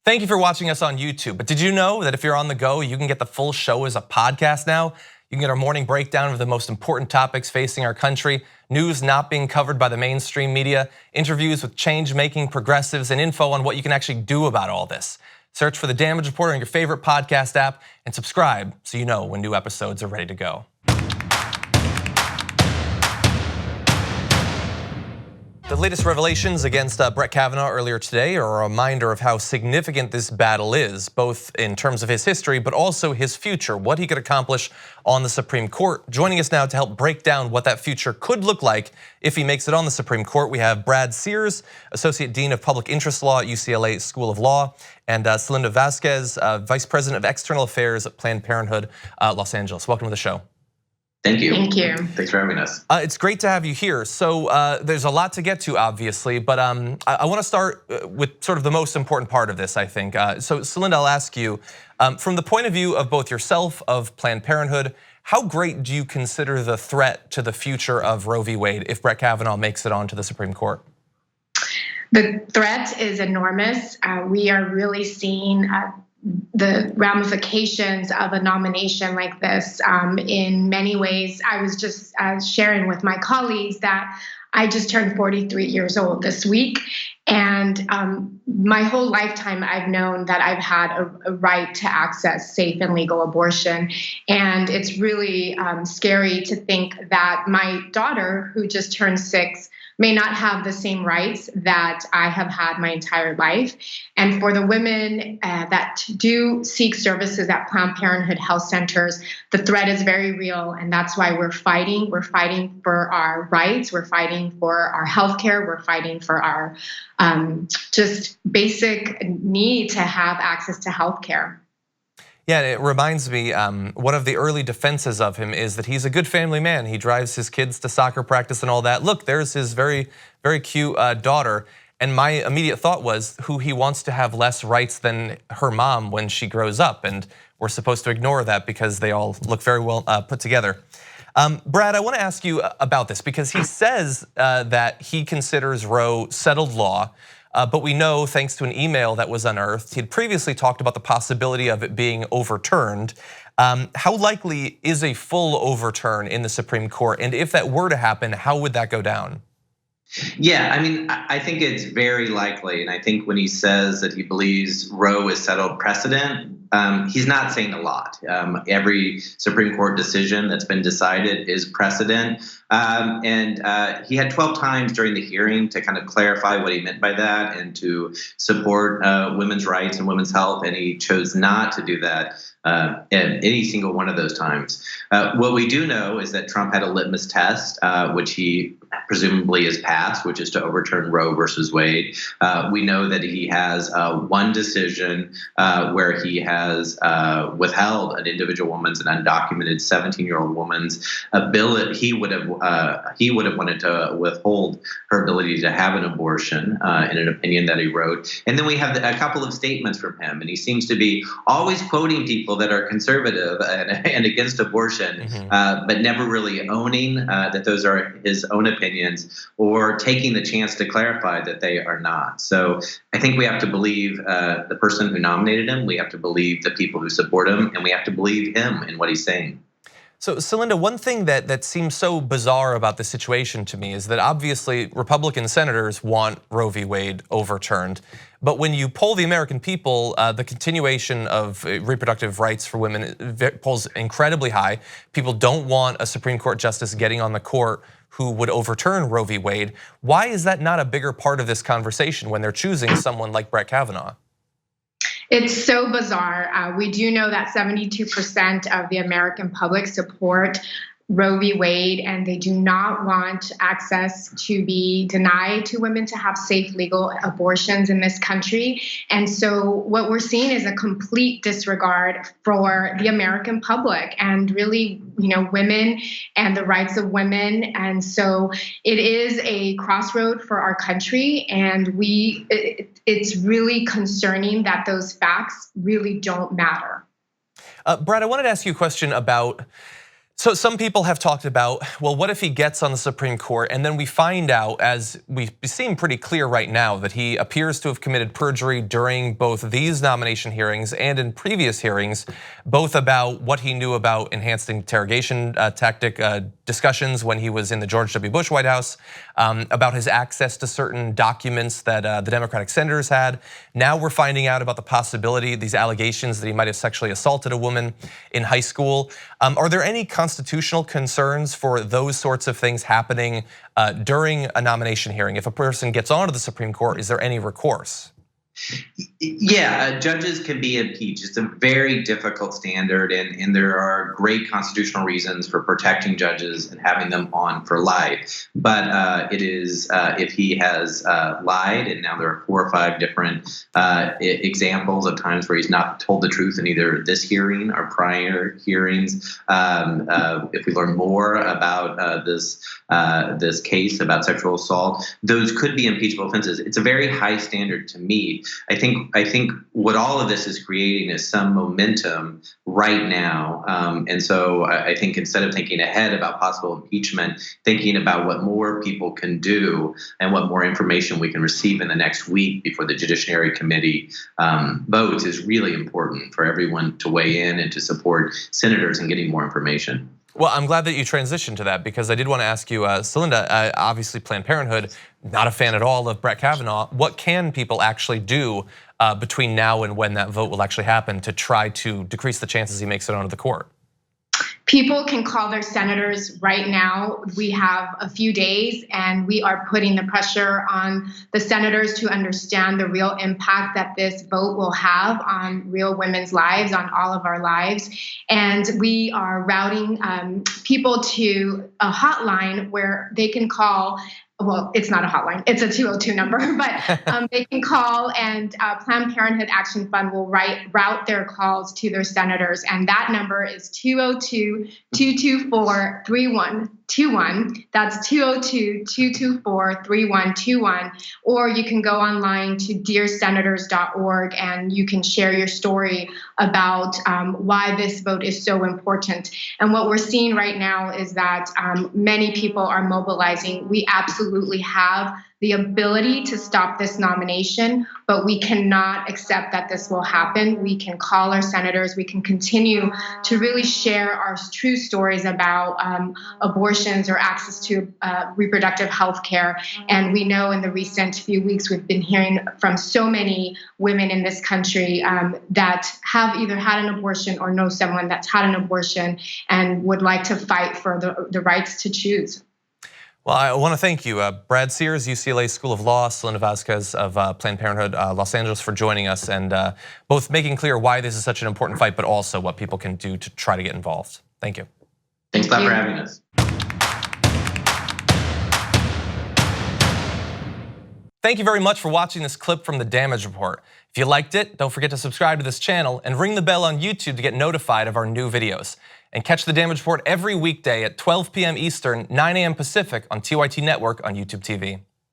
Thank you for watching us on YouTube. But did you know that if you're on the go, you can get the full show as a podcast now? You can get our morning breakdown of the most important topics facing our country, news not being covered by the mainstream media, interviews with change-making progressives, and info on what you can actually do about all this. Search for The Damage Report on your favorite podcast app and subscribe so you know when new episodes are ready to go. The latest revelations against Brett Kavanaugh earlier today are a reminder of how significant this battle is, both in terms of his history, but also his future, what he could accomplish on the Supreme Court. Joining us now to help break down what that future could look like if he makes it on the Supreme Court, we have Brad Sears, Associate Dean of Public Interest Law at UCLA School of Law, and Celinda Vasquez, Vice President of External Affairs at Planned Parenthood, Los Angeles. Welcome to the show. Thank you. Thank you. Thanks for having us. It's great to have you here. So there's a lot to get to, obviously, but I want to start with sort of the most important part of this, I think. So Celinda, I'll ask you, from the point of view of both yourself, of Planned Parenthood, how great do you consider the threat to the future of Roe v. Wade if Brett Kavanaugh makes it onto the Supreme Court? The threat is enormous. We are really seeing the ramifications of a nomination like this in many ways. I was just sharing with my colleagues that I just turned 43 years old this week. And my whole lifetime, I've known that I've had a right to access safe and legal abortion. And it's really scary to think that my daughter, who just turned 6, may not have the same rights that I have had my entire life. And for the women that do seek services at Planned Parenthood health centers, the threat is very real, and that's why we're fighting. We're fighting for our rights. We're fighting for our health care. We're fighting for our just basic need to have access to health care. Yeah, it reminds me, one of the early defenses of him is that he's a good family man. He drives his kids to soccer practice and all that. Look, there's his very, very cute daughter. And my immediate thought was who he wants to have less rights than her mom when she grows up. And we're supposed to ignore that because they all look very well put together. Brad, I want to ask you about this because he says that he considers Roe settled law. But we know, thanks to an email that was unearthed, he'd previously talked about the possibility of it being overturned. How likely is a full overturn in the Supreme Court? And if that were to happen, how would that go down? Yeah, I mean, I think it's very likely. And I think when he says that he believes Roe is settled precedent, he's not saying a lot. Every Supreme Court decision that's been decided is precedent. And he had 12 times during the hearing to kind of clarify what he meant by that and to support women's rights and women's health. And he chose not to do that at any single one of those times. What we do know is that Trump had a litmus test, which he presumably has passed, which is to overturn Roe versus Wade. We know that he has one decision where he has withheld an individual woman's, an undocumented 17-year-old woman's ability. He would have wanted to withhold her ability to have an abortion in an opinion that he wrote. And then we have a couple of statements from him, and he seems to be always quoting people that are conservative and against abortion, but never really owning that those are his own opinions or taking the chance to clarify that they are not. So I think we have to believe the person who nominated him, we have to believe the people who support him, and we have to believe him in what he's saying. So Celinda, one thing that seems so bizarre about this situation to me is that obviously Republican senators want Roe v. Wade overturned. But when you poll the American people, the continuation of reproductive rights for women polls incredibly high. People don't want a Supreme Court justice getting on the court who would overturn Roe v. Wade. Why is that not a bigger part of this conversation when they're choosing someone like Brett Kavanaugh? It's so bizarre. We do know that 72% of the American public support Roe v. Wade, and they do not want access to be denied to women to have safe legal abortions in this country. And so what we're seeing is a complete disregard for the American public and really, women and the rights of women. And so it is a crossroad for our country, and it's really concerning that those facts really don't matter. Brad, I wanted to ask you a question about So some people have talked about, well, what if he gets on the Supreme Court and then we find out, as we seem pretty clear right now, that he appears to have committed perjury during both these nomination hearings and in previous hearings, both about what he knew about enhanced interrogation tactic discussions when he was in the George W. Bush White House, about his access to certain documents that the Democratic senators had. Now we're finding out about the possibility, these allegations that he might have sexually assaulted a woman in high school. Are there any constitutional concerns for those sorts of things happening during a nomination hearing? If a person gets onto the Supreme Court, is there any recourse? Yeah, judges can be impeached. It's a very difficult standard, and there are great constitutional reasons for protecting judges and having them on for life. But it is, if he has lied, and now there are 4 or 5 different examples of times where he's not told the truth in either this hearing or prior hearings. If we learn more about this case about sexual assault, those could be impeachable offenses. It's a very high standard to meet. I think what all of this is creating is some momentum right now, and so I think instead of thinking ahead about possible impeachment, thinking about what more people can do and what more information we can receive in the next week before the Judiciary Committee votes is really important for everyone to weigh in and to support senators in getting more information. Well, I'm glad that you transitioned to that, because I did want to ask you, Celinda, obviously Planned Parenthood, not a fan at all of Brett Kavanaugh. What can people actually do between now and when that vote will actually happen to try to decrease the chances he makes it onto the court? People can call their senators right now. We have a few days, and we are putting the pressure on the senators to understand the real impact that this vote will have on real women's lives, on all of our lives. And we are routing people to a hotline where they can call. Well, it's not a hotline, it's a 202 number, but they can call, and Planned Parenthood Action Fund will route their calls to their senators. And that number is 202-224-3121. That's 202-224-3121. Or you can go online to dearsenators.org and you can share your story about why this vote is so important. And what we're seeing right now is that many people are mobilizing. We absolutely have the ability to stop this nomination, but we cannot accept that this will happen. We can call our senators. We can continue to really share our true stories about abortions or access to reproductive health care. And we know in the recent few weeks, we've been hearing from so many women in this country that have either had an abortion or know someone that's had an abortion and would like to fight for the rights to choose. Well, I want to thank you, Brad Sears, UCLA School of Law, Celinda Vasquez of Planned Parenthood Los Angeles, for joining us and both making clear why this is such an important fight, but also what people can do to try to get involved. Thank you. Thanks a lot for having us. Thank you very much for watching this clip from The Damage Report. If you liked it, don't forget to subscribe to this channel and ring the bell on YouTube to get notified of our new videos. And catch The Damage Report every weekday at 12 p.m. Eastern, 9 a.m. Pacific on TYT Network on YouTube TV.